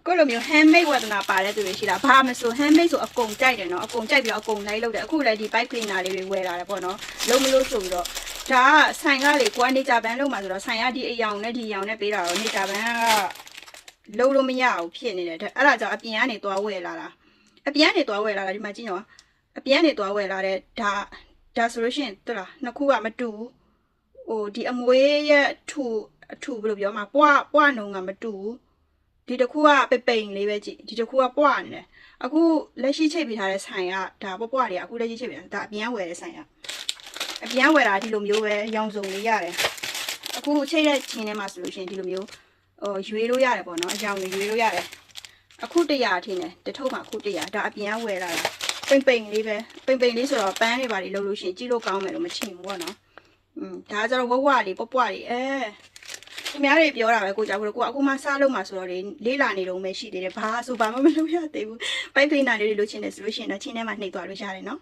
ကိုလိုမျိုး handmade ဝယ်သနာပါတဲ့သူတွေရှိတာဘာမဆို handmade ဆိုအကုန်ကြိုက်တယ်နော်အကုန်ကြိုက်ပြီးအကုန်လိုက်လုပ်တယ်အခုလည်းဒီ bike cleaner လေးတွေဝယ်လာတယ်ပေါ့နော်လုံးမလို့ဆိုပြီးတော့ဒါကဆိုင်ကလေကိုကနေကြဘန်းလုံးမှာဆိုတော့ဆိုင်ကဒီအယောင်နဲ့ဒီအယောင်နဲ့ပေးတာတော့နေကြဘန်းကလုံးလို့မရဘူးဖြစ်နေတယ်အဲ့ဒါကြောင့်အပြင်ကနေသွားဝယ်လာတာအပြင်ကနေသွားဝယ်လာတာဒီမှာကြည့်နော်အပြင်ကနေသွားဝယ်လာတဲ့ဒါဆိုလို့ရှိရင်တွေ့လားနှစ်ခုကမတူဘူးဟိုဒီအမွေးရဲ့အထူဘယ်လိုပြောမှာပွားနှုံကမတူဘူးဒီတစ်ခုကပိန်လေးပဲကြည့်ဒီတစ်ခုကပွားနေတယ်အခုလက်ရှိချိတ်ပေးထားတဲ့ဆိုင်ကဒါပွားတွေကအခုလက်ရှိချိတ်ပေးတာဒါအပြင်ဝယ်တဲ့ဆိုင်ကအပြင်ဝယ်တာဒီလိုမျိုးပဲရောင်စုံလေးရတယ်အခုချိတ်တဲ့ချင်းထဲမှာဆိုလို့ရှိရင်ဒီလိုမျိုးရွေးလို့ရတယ်ပေါ့နော်အရောင်တွေရွေးလို့ရတယ်အခု100ထင်းတယ်တထုပ်မှာအခု100ဒါအပြင်ဝယ်လာတာပိန်လေးပဲပိန်လေးဆိုတော့ပန်းတွေပါလေးလုပ်လို့ရှိရင်ကြည့်လို့ကောင်းမယ်လို့မချင်ဘူးပေါ့နော်ဒါကြတော့ဝလေးပွားလေးသူများတွေပြောတာပဲကိုကြောက်ကိုအခုမှစားလို့မှဆိုတော့လေးလာနေတော့မှရှိသေးတယ်ဘာဆိုဘာမှမလုပ်ရသေးဘူးပိုက်ဖိနာလေးတွေလုပ်ချင်တယ်ဆိုလို့ရှိရင်တော့ချင်းထဲမှာနှိပ်သွားလို့ရတယ်နော်